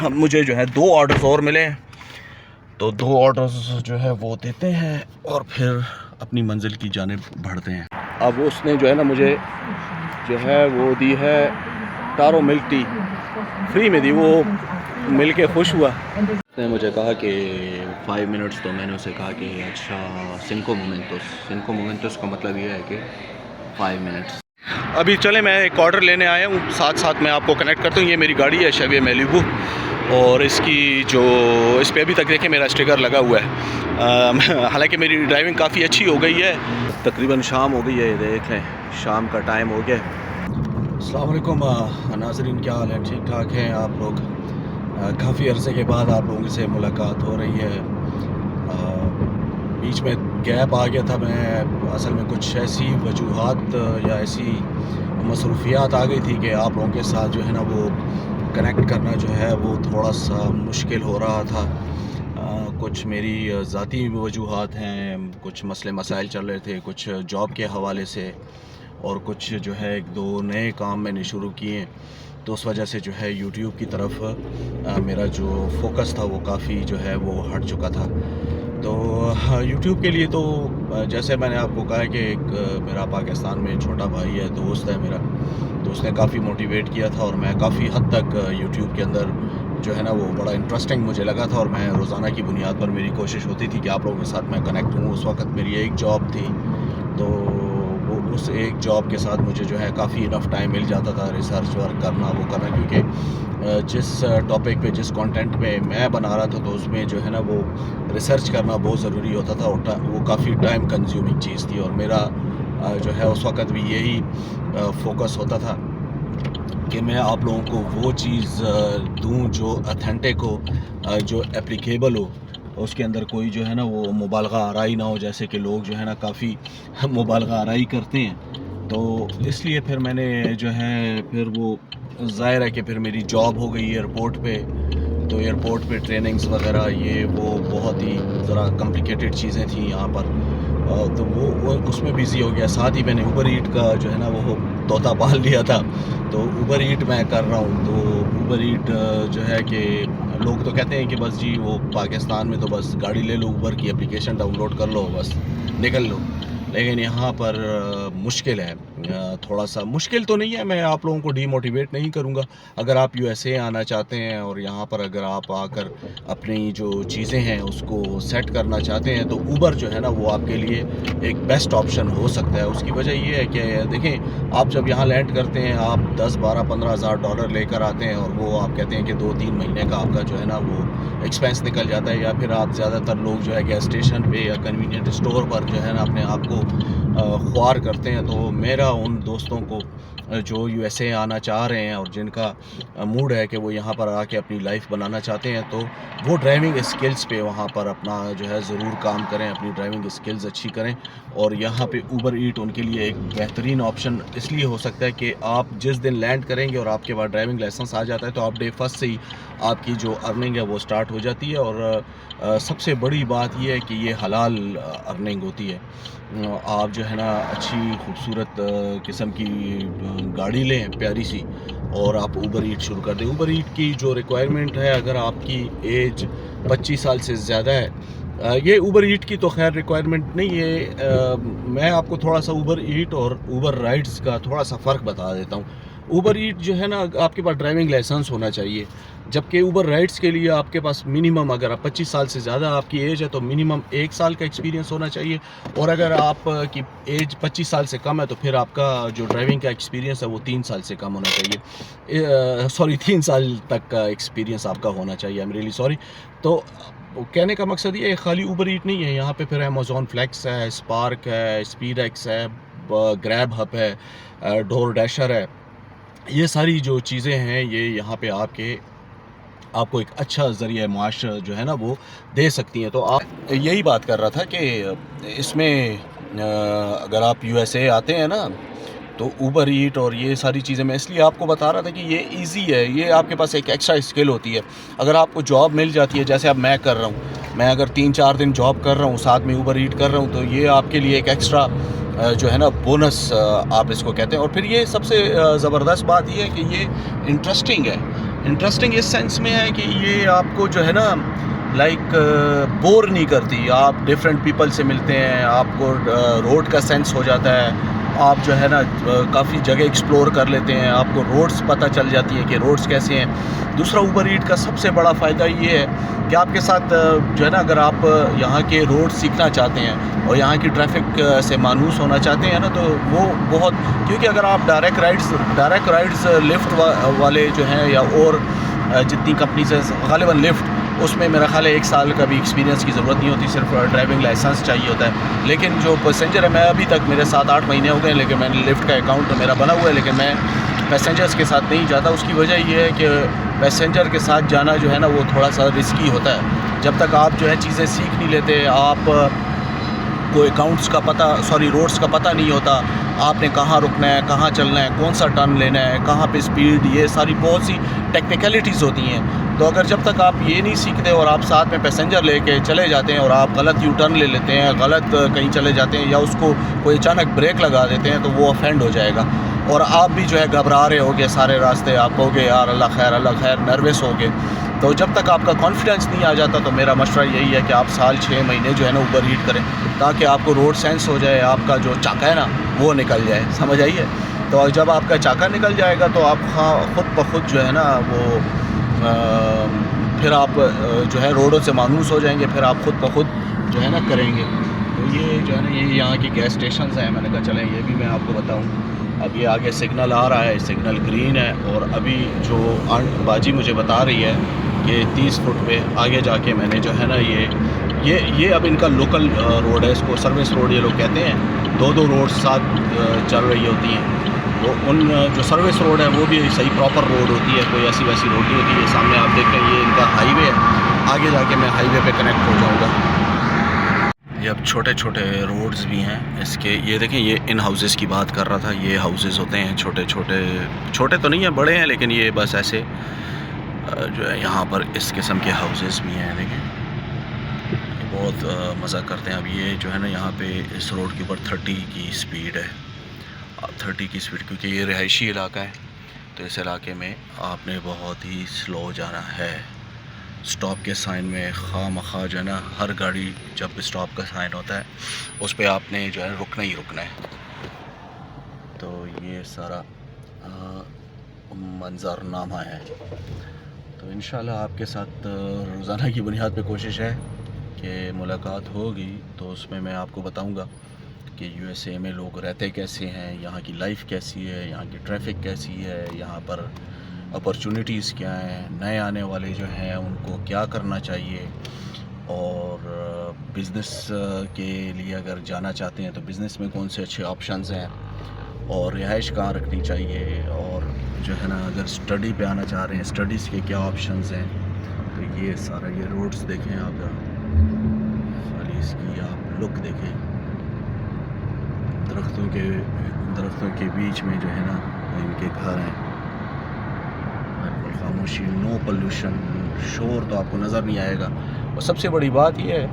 मुझे जो है 2 ऑर्डर्स और मिले, तो 2 ऑर्डर्स जो है वो देते हैं और फिर अपनी मंजिल की जानिब बढ़ते हैं। अब उसने जो है ना मुझे जो है वो दी है टारो मिल्क टी, फ्री में दी। वो मिल के खुश हुआ। उसने मुझे कहा कि 5 मिनट्स, तो मैंने उसे कहा कि अच्छा सिंको मोमेंटोस का मतलब ये है कि 5 मिनट्स। अभी चले, मैं एक ऑर्डर लेने आया हूँ, साथ साथ मैं आपको कनेक्ट करता हूँ। ये मेरी गाड़ी है शेवी मैलिबू, और इसकी जो इस पर अभी तक देखें मेरा स्टिकर लगा हुआ है। हालांकि मेरी ड्राइविंग काफ़ी अच्छी हो गई है। तकरीबन शाम हो गई है, देख लें शाम का टाइम हो गया। अस्सलाम वालेकुम नाज़रीन, क्या हाल है? ठीक ठाक हैं आप लोग? काफ़ी अरसे के बाद आप लोगों से मुलाकात हो रही है। बीच में गैप आ गया था। मैं असल में कुछ ऐसी वजूहात या ऐसी मसरूफियात आ गई थी कि आप लोगों के साथ जो है ना वो कनेक्ट करना जो है वो थोड़ा सा मुश्किल हो रहा था। कुछ मेरी ज़ाती वजूहात हैं, कुछ मसले मसाइल चल रहे थे, कुछ जॉब के हवाले से, और कुछ जो है 1-2 नए काम मैंने शुरू किए। तो उस वजह से जो है यूट्यूब की तरफ मेरा जो फोकस था वो काफ़ी जो है वो हट चुका था। तो यूट्यूब के लिए तो जैसे मैंने आपको कहा है कि एक मेरा पाकिस्तान में छोटा भाई है, दोस्त है मेरा, तो उसने काफ़ी मोटिवेट किया था और मैं काफ़ी हद तक यूट्यूब के अंदर जो है ना वो बड़ा इंटरेस्टिंग मुझे लगा था। और मैं रोज़ाना की बुनियाद पर मेरी कोशिश होती थी कि आप लोगों के साथ मैं कनेक्ट हूँ। उस वक्त मेरी एक जॉब थी, तो वो उस एक जॉब के साथ मुझे जो है काफ़ी इनफ टाइम मिल जाता था रिसर्च वर्क करना, वो करना, क्योंकि जिस टॉपिक पे जिस कंटेंट पे मैं बना रहा था तो उसमें जो है ना वो रिसर्च करना बहुत ज़रूरी होता था, और वो काफ़ी टाइम कंज्यूमिंग चीज़ थी। और मेरा जो है उस वक्त भी यही फोकस होता था कि मैं आप लोगों को वो चीज़ दूँ जो ऑथेंटिक हो, जो एप्लीकेबल हो, उसके अंदर कोई जो है ना वो मुबालगा आराई ना हो, जैसे कि लोग जो है ना काफ़ी मुबालगा आराई करते हैं। तो इसलिए फिर मैंने जो है फिर वो ज़ाहिर है कि फिर मेरी जॉब हो गई एयरपोर्ट पे। तो एयरपोर्ट पे ट्रेनिंग्स वगैरह ये वो बहुत ही ज़रा कॉम्प्लिकेटेड चीज़ें थी यहाँ पर। तो वो उसमें बिज़ी हो गया। साथ ही मैंने ऊबर ईट का जो है ना वो तोता पाल लिया था, तो ऊबर ईट मैं कर रहा हूँ। तो ऊबर ईट जो है कि लोग तो कहते हैं कि बस जी वो पाकिस्तान में तो बस गाड़ी ले लो, ऊबर की एप्लीकेशन डाउनलोड कर लो, बस निकल लो। लेकिन यहाँ पर मुश्किल है। थोड़ा सा मुश्किल तो नहीं है, मैं आप लोगों को डीमोटिवेट नहीं करूँगा। अगर आप यूएसए आना चाहते हैं और यहाँ पर अगर आप आकर अपनी जो चीज़ें हैं उसको सेट करना चाहते हैं, तो ऊबर जो है ना वो आपके लिए एक बेस्ट ऑप्शन हो सकता है। उसकी वजह ये है कि देखें, आप जब यहाँ लैंड करते हैं, आप 10, 12, 15 हज़ार डॉलर लेकर आते हैं, और वो आप कहते हैं कि 2-3 महीने का आपका जो है ना वो एक्सपेंस निकल जाता है। या फिर आप ज़्यादातर लोग जो है गैस स्टेशन पे या कन्वीनियंट स्टोर पर जो है ना अपने आप को ख्वार करते हैं। तो मेरा उन दोस्तों को जो यूएसए आना चाह रहे हैं और जिनका मूड है कि वो यहाँ पर आके अपनी लाइफ बनाना चाहते हैं, तो वो ड्राइविंग स्किल्स पे वहाँ पर अपना जो है ज़रूर काम करें, अपनी ड्राइविंग स्किल्स अच्छी करें। और यहाँ पे ऊबर ईट उनके लिए एक बेहतरीन ऑप्शन इसलिए हो सकता है कि आप जिस दिन लैंड करेंगे और आपके पास ड्राइविंग लाइसेंस आ जाता है, तो आप डे फर्स्ट से ही आपकी जो अर्निंग है वो स्टार्ट हो जाती है। और सबसे बड़ी बात ये है कि ये हलाल अर्निंग होती है। आप जो है ना अच्छी खूबसूरत किस्म की गाड़ी लें प्यारी सी, और आप ऊबर ईट शुरू कर दें। ऊबर ईट की जो रिक्वायरमेंट है, अगर आपकी एज 25 साल से ज़्यादा है, ये ऊबर ईट की तो खैर रिक्वायरमेंट नहीं है। मैं आपको थोड़ा सा ऊबर ईट और ऊबर राइड्स का थोड़ा सा फ़र्क बता देता हूँ। ऊबर ईट जो है ना आपके पास ड्राइविंग लाइसेंस होना चाहिए, जबकि ऊबर राइड्स के लिए आपके पास मिनिमम, अगर आप 25 साल से ज़्यादा आपकी एज है तो मिनिमम 1 साल का एक्सपीरियंस होना चाहिए। और अगर आप की एज 25 साल से कम है तो फिर आपका जो ड्राइविंग का एक्सपीरियंस है वो 3 साल से कम होना चाहिए। सॉरी, 3 साल तक का एक्सपीरियंस आपका होना चाहिए। I am really sorry. तो कहने का मकसद ये है, खाली ऊबर ईट नहीं है, यहाँ पे फिर अमेज़ॉन फ्लेक्स है, स्पार्क है, स्पीड एक्स है, ग्रैब हब है, डोर डैशर है। ये सारी जो चीज़ें हैं ये यहाँ पे आपको एक अच्छा ज़रिया माश जो है ना वो दे सकती हैं। तो आप यही बात कर रहा था कि इसमें अगर आप यूएसए आते हैं ना, तो ऊबर ईट और ये सारी चीज़ें मैं इसलिए आपको बता रहा था कि ये इजी है, ये आपके पास एक एक्स्ट्रा स्किल होती है। अगर आपको जॉब मिल जाती है, जैसे अब मैं कर रहा हूँ, मैं अगर 3-4 दिन जॉब कर रहा हूँ, साथ में ऊबर ईट कर रहा हूँ, तो ये आपके लिए एक एक्स्ट्रा जो है ना बोनस आप इसको कहते हैं। और फिर ये सबसे ज़बरदस्त बात ये है कि ये इंटरेस्टिंग है। इंटरेस्टिंग इस सेंस में है कि ये आपको जो है ना लाइक बोर नहीं करती। आप डिफरेंट पीपल से मिलते हैं, आपको रोड का सेंस हो जाता है, आप जो है ना काफ़ी जगह एक्सप्लोर कर लेते हैं, आपको रोड्स पता चल जाती हैं कि रोड्स कैसे हैं। दूसरा ऊबर ईट का सबसे बड़ा फ़ायदा ये है कि आपके साथ जो है ना, अगर आप यहाँ के रोड सीखना चाहते हैं और यहाँ की ट्रैफिक से मानूस होना चाहते हैं ना, तो वो बहुत, क्योंकि अगर आप डायरेक्ट राइड्स लिफ्ट वाले जो हैं या और जितनी कंपनीज है ग़ालिबन लिफ्ट, उसमें मेरा ख़्याल है 1 साल का भी एक्सपीरियंस की ज़रूरत नहीं होती, सिर्फ ड्राइविंग लाइसेंस चाहिए होता है। लेकिन जो पैसेंजर है, मैं अभी तक मेरे 7-8 महीने हो गए, लेकिन मैंने लिफ्ट का अकाउंट मेरा बना हुआ है, लेकिन मैं पैसेंजर्स के साथ नहीं जाता। उसकी वजह ये है कि पैसेंजर के साथ जाना जो है ना, वो थोड़ा सा रिस्की होता है। जब तक आप जो है चीज़ें सीख नहीं लेते, आप को अकाउंट्स का पता, रोड्स का पता नहीं होता, आपने कहाँ रुकना है, कहाँ चलना है, कौन सा टर्न लेना है, कहाँ पे स्पीड, ये सारी बहुत सी टेक्निकलिटीज़ होती हैं। तो अगर जब तक आप ये नहीं सीखते और आप साथ में पैसेंजर लेके चले जाते हैं और आप गलत यू टर्न ले लेते हैं, गलत कहीं चले जाते हैं या उसको कोई अचानक ब्रेक लगा देते हैं, तो वो ऑफेंड हो जाएगा और आप भी जो है घबरा रहे होगे सारे रास्ते। आप कहोगे यार अल्लाह खैर, नर्वस होगे। तो जब तक आपका कॉन्फिडेंस नहीं आ जाता, तो मेरा मशवरा यही है कि आप साल 6 महीने जो है ना ऊबर ईट करें, ताकि आपको रोड सेंस हो जाए, आपका जो चाका है ना वो निकल जाए, समझ आइए। तो जब आपका चाका निकल जाएगा तो आप ख़ुद ब खुद जो है ना वो फिर आप जो है रोडों से मानूस हो जाएंगे, फिर आप ख़ुद ब खुद जो है ना करेंगे। तो ये जो है ना, ये यहाँ की गैस स्टेशन हैं। मैंने कहा चलें ये भी मैं आपको बताऊँ। अब ये आगे सिग्नल आ रहा है, सिग्नल ग्रीन है, और अभी जो बाजी मुझे बता रही है कि 30 फुट पे आगे जाके मैंने जो है ना ये अब इनका लोकल रोड है, इसको सर्विस रोड ये लोग कहते हैं। 2-2 रोड साथ चल रही होती हैं। वो उन जो सर्विस रोड है वो भी सही प्रॉपर रोड होती है, कोई ऐसी वैसी रोड नहीं होती है। सामने आप देख रहे हैं ये इनका हाईवे है, आगे जाके मैं हाईवे पे कनेक्ट हो जाऊँगा। ये अब छोटे छोटे रोड्स भी हैं इसके। ये देखें, ये इन हाउसेस की बात कर रहा था। ये हाउसेस होते हैं छोटे तो नहीं हैं, बड़े हैं, लेकिन ये बस ऐसे जो है यहाँ पर इस किस्म के हाउसेस भी हैं। देखें, ये बहुत मज़ा करते हैं। अब ये जो है ना, यहाँ पे इस रोड के ऊपर 30 की स्पीड है। 30 की स्पीड, क्योंकि ये रिहायशी इलाका है, तो इस इलाके में आपने बहुत ही स्लो जाना है। स्टॉप के साइन में खामखा जो है ना, हर गाड़ी जब स्टॉप का साइन होता है उस पर आपने जो है रुकना ही रुकना है। तो ये सारा मंजरनामा है। तो इंशाल्लाह आपके साथ रोज़ाना की बुनियाद पे कोशिश है कि मुलाकात होगी, तो उसमें मैं आपको बताऊंगा कि यूएसए में लोग रहते कैसे हैं, यहाँ की लाइफ कैसी है, यहाँ की ट्रैफिक कैसी है, यहाँ पर अपॉर्चुनिटीज़ क्या हैं, नए आने वाले जो हैं उनको क्या करना चाहिए, और बिज़नेस के लिए अगर जाना चाहते हैं तो बिज़नेस में कौन से अच्छे ऑप्शंस हैं, और रिहाइश कहाँ रखनी चाहिए, और जो है ना अगर स्टडी पे आना चाह रहे हैं स्टडीज़ के क्या ऑप्शंस हैं। तो ये सारा, ये रोड्स देखें आप, खाली इसकी आप लुक देखें, दरख्तों के बीच में जो है ना इनके घर हैं, खामोशी, नो पोल्यूशन, शोर तो आपको नज़र नहीं आएगा। और सबसे बड़ी बात यह है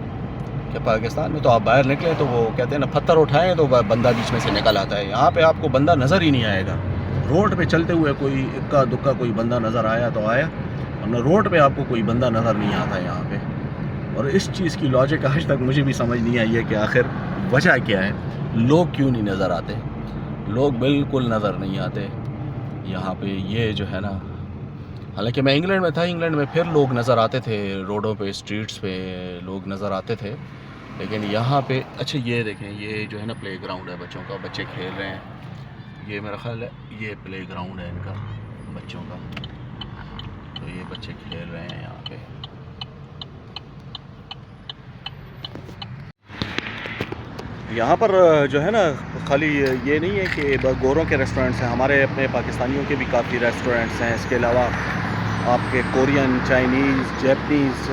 कि पाकिस्तान में तो आप बाहर निकले तो वो कहते हैं ना, पत्थर उठाएं तो बंदा बीच में से निकल आता है। यहाँ पे आपको बंदा नज़र ही नहीं आएगा। रोड पे चलते हुए कोई इक्का दुक्का कोई बंदा नज़र आया तो आया, वरना रोड पे आपको कोई बंदा नज़र नहीं आता यहाँ पे। और इस चीज़ की लॉजिक आज तक मुझे भी समझ नहीं आई है कि आखिर वजह क्या है, लोग क्यों नहीं नज़र आते। लोग बिल्कुल नज़र नहीं आते यहाँ पे। ये जो है ना, हालांकि मैं इंग्लैंड में था, इंग्लैंड में फिर लोग नज़र आते थे, रोडों पे, स्ट्रीट्स पे लोग नज़र आते थे, लेकिन यहाँ पे अच्छा ये देखें, ये जो है ना प्ले ग्राउंड है बच्चों का, बच्चे खेल रहे हैं। ये मेरा ख्याल है ये प्ले ग्राउंड है इनका, बच्चों का। तो ये बच्चे खेल रहे हैं यहाँ पे। यहाँ पर जो है ना, खाली ये नहीं है कि गोरों के रेस्टोरेंट्स हैं, हमारे अपने पाकिस्तानियों के भी काफ़ी रेस्टोरेंट्स हैं। इसके अलावा आपके Korean, Chinese, Japanese,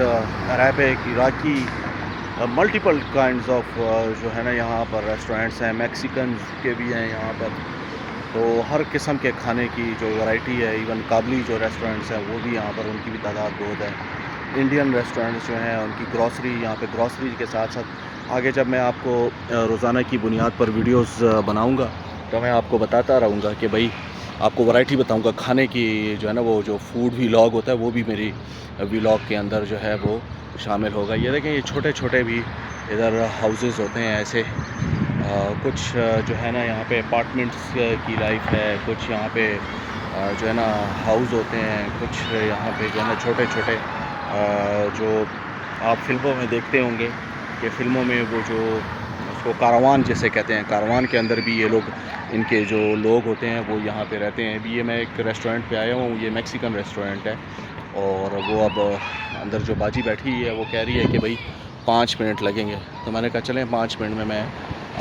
Arabic, Iraqi, multiple kinds of जो है ना यहाँ पर रेस्टोरेंट्स हैं। मैक्सिकन के भी हैं यहाँ पर। तो हर किस्म के खाने की जो वैरायटी है, इवन काबली जो रेस्टोरेंट्स हैं वो भी यहाँ पर, उनकी भी तादाद बहुत है। इंडियन रेस्टोरेंट्स जो हैं उनकी ग्रॉसरी, यहाँ पे ग्रॉसरी के साथ साथ आगे जब मैं आपको रोज़ाना की बुनियाद पर वीडियोस बनाऊंगा तो मैं आपको बताता रहूँगा कि भाई आपको वैरायटी बताऊंगा खाने की जो है ना, वो जो फूड व्लॉग होता है वो भी मेरी व्लॉग के अंदर जो है वो शामिल होगा। ये देखें, ये छोटे छोटे भी इधर हाउसेस होते हैं ऐसे। कुछ जो है ना यहाँ पे अपार्टमेंट्स की लाइफ है, कुछ यहाँ पे जो है ना हाउस होते हैं, कुछ यहाँ पे जो है ना छोटे छोटे जो आप फिल्मों में देखते होंगे कि फ़िल्मों में वो जो उसको कारवान जैसे कहते हैं, कारवान के अंदर भी ये लोग, इनके जो लोग होते हैं वो यहाँ पे रहते हैं। अभी ये मैं एक रेस्टोरेंट पे आया हूँ, ये मैक्सिकन रेस्टोरेंट है, और वो अब अंदर जो बाजी बैठी है वो कह रही है कि भाई 5 मिनट लगेंगे। तो मैंने कहा चलें 5 मिनट में मैं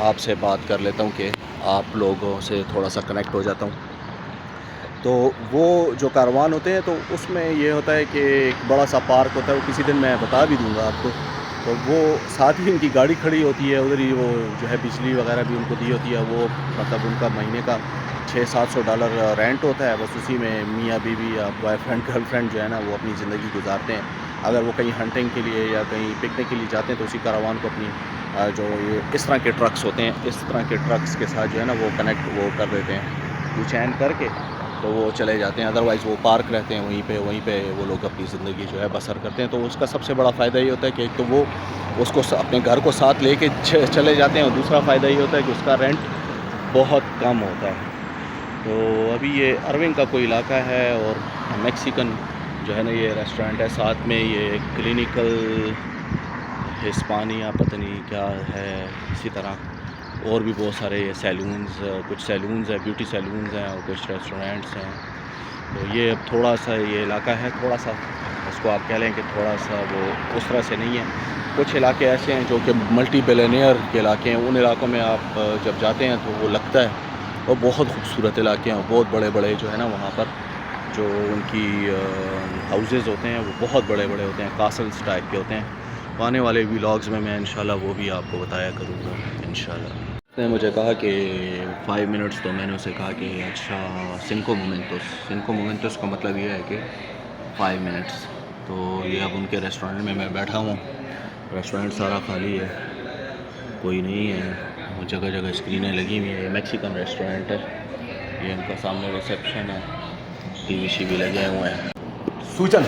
आपसे बात कर लेता हूँ कि आप लोगों से थोड़ा सा कनेक्ट हो जाता हूँ। तो वो जो कारवान होते हैं तो उसमें ये होता है कि एक बड़ा सा पार्क होता है, वो किसी दिन मैं बता भी दूँगा आपको। तो वो साथ ही इनकी गाड़ी खड़ी होती है उधर ही, वो जो है बिजली वगैरह भी उनको दी होती है। वो मतलब उनका महीने का $600-700 रेंट होता है, बस उसी में मियाँ बीवी या बॉयफ्रेंड गर्लफ्रेंड जो है ना वो अपनी ज़िंदगी गुजारते हैं। अगर वो कहीं हंटिंग के लिए या कहीं पिकनिक के लिए जाते हैं तो उसी कारवान को अपनी जो ये इस तरह के ट्रक्स होते हैं, इस तरह के ट्रक्स के साथ जो है ना वो कनेक्ट वो कर देते हैं, वो चैन करके तो वो चले जाते हैं। अदरवाइज़ वो पार्क रहते हैं वहीं पे वो लोग अपनी ज़िंदगी जो है बसर करते हैं। तो उसका सबसे बड़ा फ़ायदा ये होता है कि एक तो वो उसको अपने घर को साथ लेके चले जाते हैं, और दूसरा फ़ायदा ये होता है कि उसका रेंट बहुत कम होता है। तो अभी ये अर्विंग का कोई इलाका है और मैक्सिकन जो है ना ये रेस्टोरेंट है, साथ में ये क्लिनिकल हिस्पानिया पता नहीं क्या है, इसी तरह और भी बहुत सारे सैलून्स, कुछ सैलून्स हैं, ब्यूटी सैलून्स हैं, और कुछ रेस्टोरेंट्स हैं। तो ये अब थोड़ा सा ये इलाका है, थोड़ा सा उसको आप कह लें कि थोड़ा सा वो उस तरह से नहीं है। कुछ इलाके ऐसे हैं जो कि मल्टी बिलियनियर के इलाके हैं, उन इलाकों में आप जब जाते हैं तो वो लगता है और बहुत खूबसूरत इलाके हैं, बहुत बड़े बड़े जो है ना वहाँ पर जो उनकी हाउसेस होते हैं वो बहुत बड़े बड़े होते हैं, कासल्स टाइप के होते हैं। आने वाले व्लॉग्स में मैं इंशाल्लाह वो भी आपको बताया करूँगा इंशाल्लाह। उसने मुझे कहा कि 5 मिनट्स, तो मैंने उसे कहा कि अच्छा 5 मोमेंटोस का मतलब ये है कि 5 मिनट्स। तो ये अब उनके रेस्टोरेंट में मैं बैठा हूँ, रेस्टोरेंट सारा खाली है, कोई नहीं है, जगह जगह स्क्रीनें लगी हुई हैं। ये मैक्सिकन रेस्टोरेंट है, ये इनका सामने रिसेप्शन है, टीवी भी लगे हुए हैं। सूजन,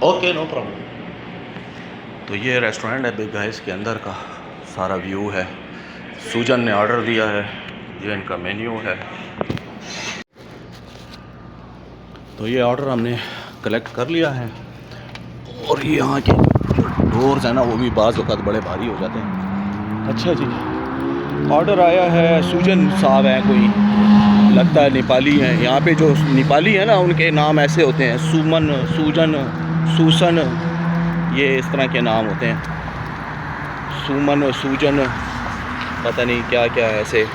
ओके नो प्रॉब्लम। तो ये रेस्टोरेंट है बिग गाइस के अंदर का सारा व्यू है। सूजन ने ऑर्डर दिया है, ये इनका मेन्यू है। तो ये ऑर्डर हमने कलेक्ट कर लिया है, और ये यहाँ के डोर्स हैं ना वो भी बाज़ वक़्त बड़े भारी हो जाते हैं। अच्छा जी, ऑर्डर आया है, सूजन साहब हैं कोई, लगता है नेपाली हैं। यहाँ पे जो नेपाली है ना उनके नाम ऐसे होते हैं, सुमन, सूजन, सूसन, ये इस तरह के नाम होते हैं, सुमन, सूजन, पता नहीं क्या क्या ऐसे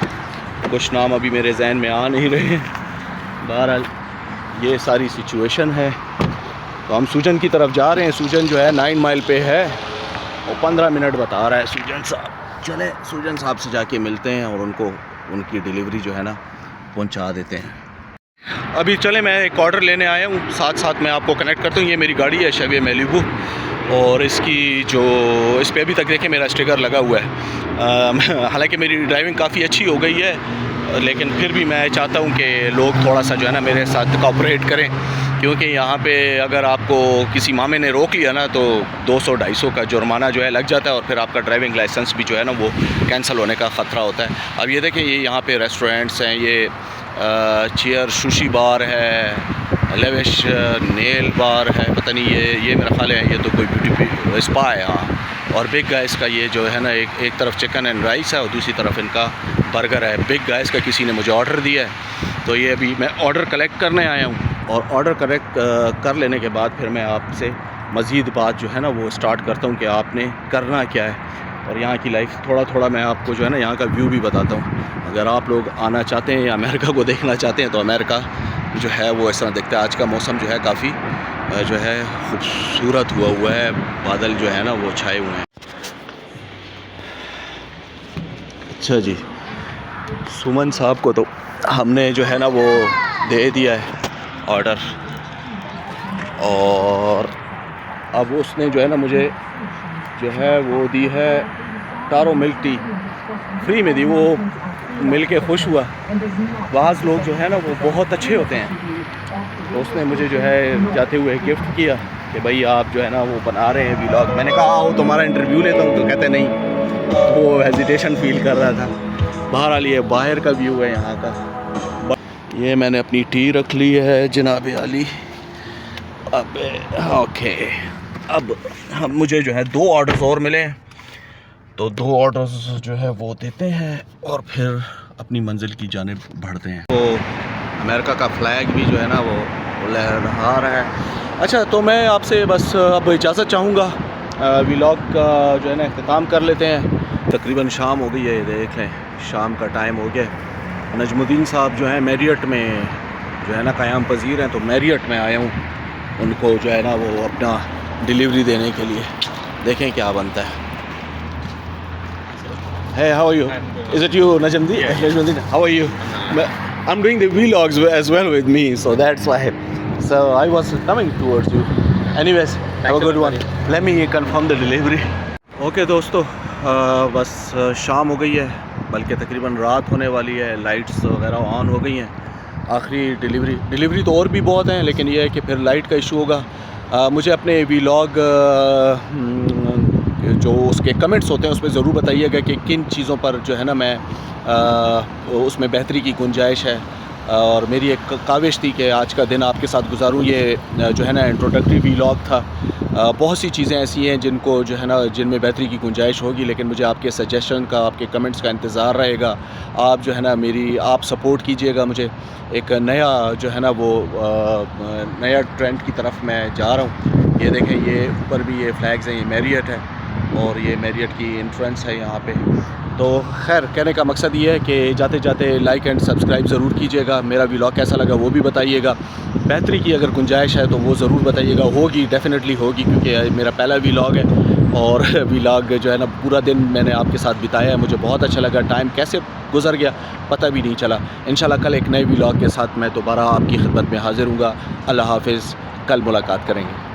कुछ नाम अभी मेरे जहन में आ नहीं रहे हैं। बहरहाल ये सारी सिचुएशन है। तो हम सूजन की तरफ जा रहे हैं। सूजन जो है 9 माइल पे है और 15 मिनट बता रहा है सूजन साहब। चले सूजन साहब से जाके मिलते हैं और उनको उनकी डिलीवरी जो है ना पहुंचा देते हैं। अभी चले, मैं एक ऑर्डर लेने आया हूँ, साथ साथ मैं आपको कनेक्ट करता हूँ। ये मेरी गाड़ी है शेवी मैलिबू, और इसकी जो इस पर अभी तक देखें मेरा स्टिकर लगा हुआ है। हालांकि मेरी ड्राइविंग काफ़ी अच्छी हो गई है, लेकिन फिर भी मैं चाहता हूँ कि लोग थोड़ा सा जो है ना मेरे साथ कोऑपरेट करें, क्योंकि यहाँ पे अगर आपको किसी मामे ने रोक लिया ना तो 200-250 का जुर्माना जो है लग जाता है, और फिर आपका ड्राइविंग लाइसेंस भी जो है ना वो कैंसिल होने का ख़तरा होता है। अब ये देखें, ये यहाँ पे रेस्टोरेंट्स हैं, ये चेयर सुशी बार है, लेविश नेल बार है, पता नहीं ये मेरा ख्याल है ये तो कोई ब्यूटी स्पा है। हाँ, और बिग गाइस का ये जो है ना एक तरफ चिकन एंड राइस है और दूसरी तरफ इनका बर्गर है। बिग गाइस का किसी ने मुझे ऑर्डर दिया है, तो ये अभी मैं ऑर्डर कलेक्ट करने आया हूँ, और ऑर्डर कलेक्ट कर लेने के बाद फिर मैं आपसे मज़ीद बात जो है ना वो स्टार्ट करता हूँ कि आपने करना क्या है, और यहाँ की लाइफ थोड़ा मैं आपको जो है ना यहाँ का व्यू भी बताता हूँ। अगर आप लोग आना चाहते हैं या अमेरिका को देखना चाहते हैं तो अमेरिका जो है वो इस तरह दिखता है। आज का मौसम जो है काफ़ी जो है खूबसूरत हुआ है, बादल जो है ना वो छाए हुए हैं। अच्छा जी, सुमन साहब को तो हमने जो है ना वो दे दिया है ऑर्डर, और अब उसने जो है ना मुझे जो है वो दी है टारो मिल्क टी, फ्री में दी। वो मिल के खुश हुआ। बाज़ लोग जो है ना वो बहुत अच्छे होते हैं, तो उसने मुझे जो है जाते हुए गिफ्ट किया कि भाई आप जो है ना वो बना रहे हैं व्लॉग। मैंने कहा आओ तुम्हारा इंटरव्यू लेता हूँ, तो कहते नहीं, तो वो हेजिटेशन फील कर रहा था। बहरहाल ये बाहर का व्यू है यहाँ का। ये मैंने अपनी टी रख ली है जनाब आली। अब ओके, अब हम मुझे जो है 2 ऑर्डर्स और मिले, तो 2 ऑर्डर्स जो है वो देते हैं और फिर अपनी मंजिल की जानिब बढ़ते हैं। तो अमेरिका का फ्लैग भी जो है ना वो लहरा रहा है। अच्छा, तो मैं आपसे बस अब इजाज़त चाहूँगा, व्लॉग का जो है ना इख्तिताम कर लेते हैं। तकरीबन शाम हो गई है, देख लें शाम का टाइम हो गया। नजमुद्दीन साहब जो है मैरियट में जो है ना क़याम पज़ीर हैं, तो मैरियट में आया हूँ उनको जो है ना वो अपना डिलीवरी देने के लिए। देखें क्या बनता है। Hey, how are you? Is it you, Najmuddin? Najmuddin, how are you? I'm doing the vlogs as well with me, so that's why. So I was coming towards you. Anyways, have a good one. Let me confirm the delivery. Okay दोस्तों, बस शाम हो गई है, बल्कि तकरीबन रात होने वाली है। लाइट्स वगैरह ऑन हो गई हैं। आखिरी डिलीवरी तो और भी बहुत हैं, लेकिन ये है कि फिर लाइट का इशू होगा। मुझे अपने व्लॉग जो उसके कमेंट्स होते हैं उसमें ज़रूर बताइएगा कि किन चीज़ों पर जो है ना मैं उसमें बेहतरी की गुंजाइश है। और मेरी एक काविश थी कि आज का दिन आपके साथ गुजारूं। ये जो है ना इंट्रोडक्टरी व्लॉग था। बहुत सी चीज़ें ऐसी हैं जिनको जो है ना जिनमें बेहतरी की गुंजाइश होगी, लेकिन मुझे आपके सजेशन का, आपके कमेंट्स का इंतज़ार रहेगा। आप जो है ना आप सपोर्ट कीजिएगा मुझे। एक नया जो है ना वो नया ट्रेंड की तरफ मैं जा रहा हूँ। ये देखें, ये ऊपर भी ये फ्लैग्स हैं, ये मैरियट है और ये मैरियट की एंट्रेंस है यहाँ पे। तो खैर, कहने का मकसद ये है कि जाते जाते लाइक एंड सब्सक्राइब ज़रूर कीजिएगा। मेरा व्लॉग कैसा लगा वो भी बताइएगा। बेहतरी की अगर गुंजाइश है तो वो ज़रूर बताइएगा। होगी, डेफिनेटली होगी, क्योंकि मेरा पहला व्लॉग है और व्लॉग जो है ना पूरा दिन मैंने आपके साथ बिताया है। मुझे बहुत अच्छा लगा। टाइम कैसे गुजर गया पता भी नहीं चला। इंशाल्लाह कल एक नए व्लॉग के साथ मैं दोबारा आपकी खिदमत में हाज़िर हूँगा। अल्लाह हाफ़िज़, कल मुलाकात करेंगे।